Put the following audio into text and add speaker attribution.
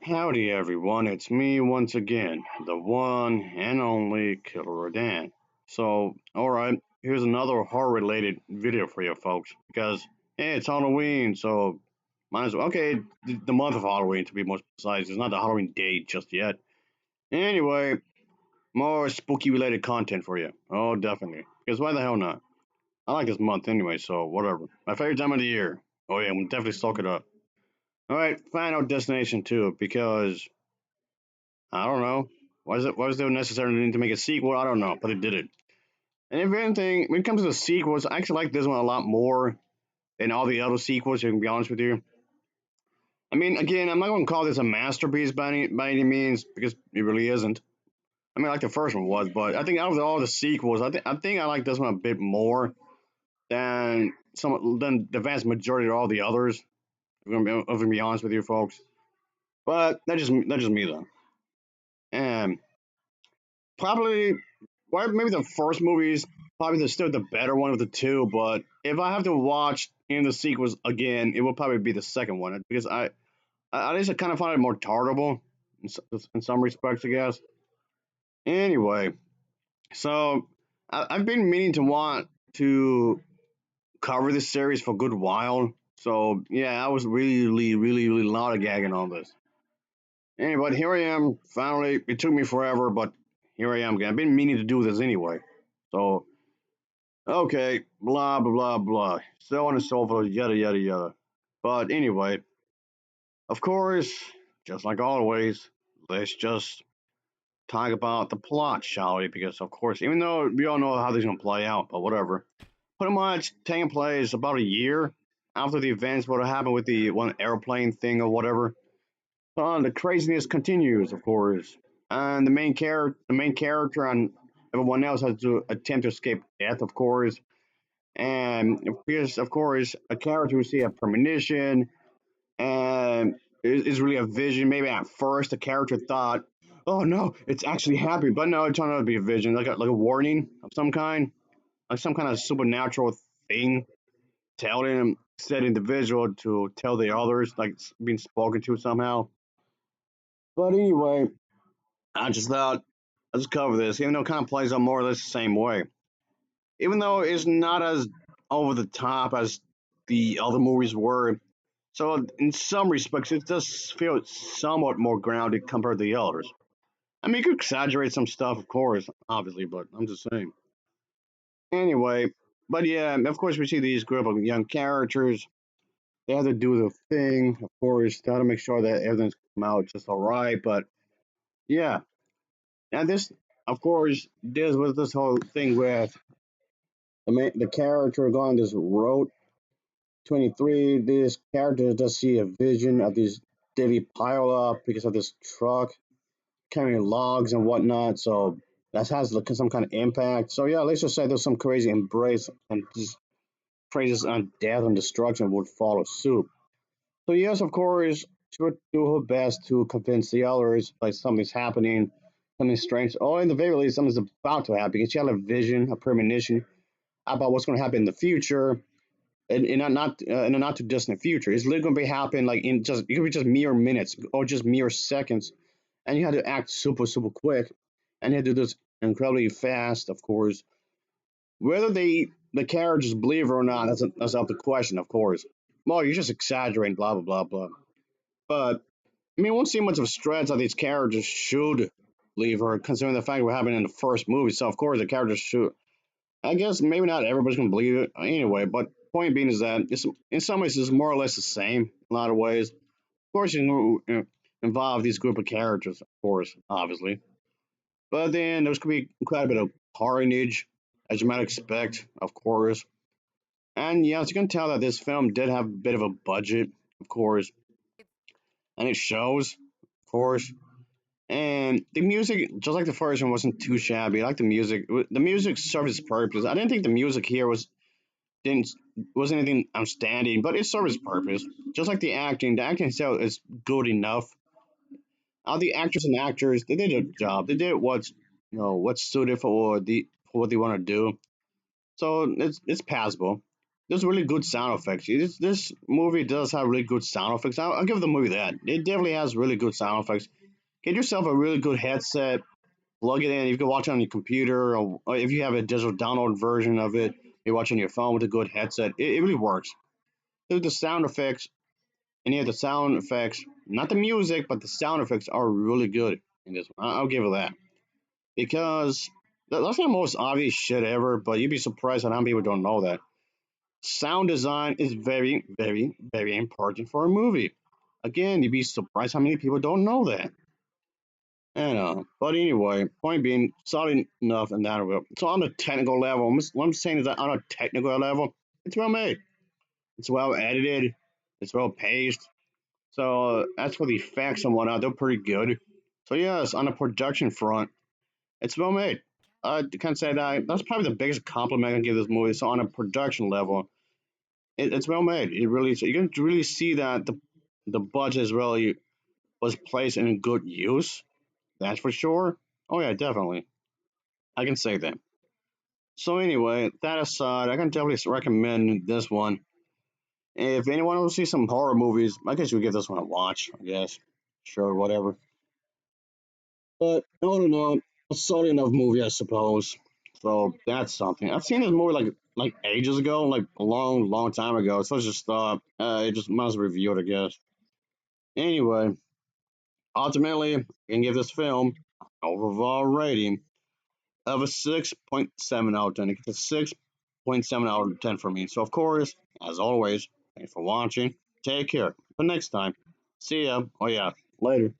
Speaker 1: Howdy everyone, it's me once again, the one and only Killer Rodan. So, alright, here's another horror related video for you folks, because, hey, it's Halloween, so might as well, okay, the month of Halloween to be more precise, it's not the Halloween date just yet. Anyway, more spooky related content for you. Oh, definitely, because why the hell not? I like this month anyway, so whatever. My favorite time of the year. Oh yeah, I'm definitely soak it up. Alright, Final Destination 2, because I don't know. Why was there necessary need to make a sequel? I don't know, but they did it. And if anything, when it comes to the sequels, I actually like this one a lot more than all the other sequels. To be honest with you, I mean, again, I'm not going to call this a masterpiece by any means because it really isn't. I mean, like the first one was, but I think out of all the sequels, I think I like this one a bit more than the vast majority of all the others. If I'm gonna be honest with you, folks. But that's just me though. And probably, well, maybe the first movie is probably still the better one of the two. But if I have to watch in the sequels again, it will probably be the second one because at least I kind of find it more tolerable in some respects, I guess. Anyway, so I've been meaning to want to cover this series for a good while. So yeah, I was really lollygagging on this. Anyway, here I am. Finally, it took me forever, but here I am again. I've been meaning to do this anyway. So okay, blah blah blah blah, so on and so forth, yada yada yada. But anyway, of course, just like always, let's just talk about the plot, shall we? Because of course, even though we all know how this is gonna play out, but whatever. Pretty much taking place about a year after the events what happened with the one airplane thing or whatever. The craziness continues, of course, and the main character, and everyone else has to attempt to escape death, of course. And because, of course, a character who see a premonition and is really a vision. Maybe at first the character thought, "Oh no, it's actually happening," but no, it turned out to be a vision, like a warning of some kind, like some kind of supernatural thing telling said individual to tell the others, like being spoken to somehow. But anyway, I just thought I'll just cover this, even though it kind of plays out more or less the same way. Even though it's not as over the top as the other movies were. So in some respects, it does feel somewhat more grounded compared to the others. I mean, you could exaggerate some stuff, of course, obviously, but I'm just saying. Anyway, but yeah, of course, we see these group of young characters. They have to do the thing, of course. They have to make sure that everything's come out just all right. But yeah, and this, of course, deals with this whole thing with the character going this road 23, this character does see a vision of this daily pile up because of this truck carrying logs and whatnot. So that has like some kind of impact. So yeah, let's just say there's some crazy embrace and just crazy on death and destruction would follow suit. So yes, of course, she would do her best to convince the others like something's happening, something strange, or in the very least, something's about to happen because she had a vision, a premonition about what's going to happen in the future in a not too distant future. It's literally going to be happening like in just it could be just mere minutes or just mere seconds, and you had to act super quick, and you had to do this incredibly fast. Of course, whether the characters believe it or not, that's up to question. Of course, well, you're just exaggerating, blah blah blah blah. But I mean, it won't seem much of a stretch that these characters should leave her, considering the fact what happened in the first movie. So of course, the characters should. I guess maybe not everybody's gonna believe it anyway, but point being is that it's in some ways it's more or less the same in a lot of ways. Of course, involve these group of characters, of course, obviously, but then there's gonna be quite a bit of carnage, as you might expect, of course. And yeah, as you can tell that this film did have a bit of a budget, of course, and it shows, of course. And the music, just like the first one, wasn't too shabby. I like the music. The music served its purpose. I didn't think the music here didn't wasn't anything outstanding, but it served its purpose. Just like the acting itself is good enough. All the actors and actors, they did their job. They did what's suited for what they want to do. So it's passable. there's really good sound effects. This movie does have really good sound effects. I'll give the movie that. It definitely has really good sound effects. Get yourself a really good headset, plug it in. You can watch it on your computer, or if you have a digital download version of it, you watch on your phone with a good headset. It really works. The sound effects, and yeah, the sound effects, not the music, but the sound effects are really good in this one. I'll give it that. Because that's not the most obvious shit ever, but you'd be surprised at how many people don't know that. Sound design is very, very, very important for a movie. Again, you'd be surprised how many people don't know that. And but anyway, point being, solid enough in that way. So on a technical level, what I'm saying is that on a technical level, it's well made. It's well edited. It's well paced. So as for the effects and whatnot, they're pretty good. So yes, on the production front, it's well made. I can say that that's probably the biggest compliment I can give this movie. So on a production level, it's well made. It really so you can really see that the budget is really was placed in good use. That's for sure. Oh yeah, definitely. I can say that. So anyway, that aside, I can definitely recommend this one. If anyone wants to see some horror movies, I guess you would give this one a watch. I guess, sure, whatever. But all in all, a solid enough movie, I suppose. So that's something. I've seen this movie like ages ago, like a long, long time ago. So I just thought it just must review it, I guess. Anyway, ultimately, I can give this film an overall rating of a 6.7 out of 10. It's a 6.7 out of 10 for me. So, of course, as always, thanks for watching. Take care. Until next time, see ya. Oh, yeah, later.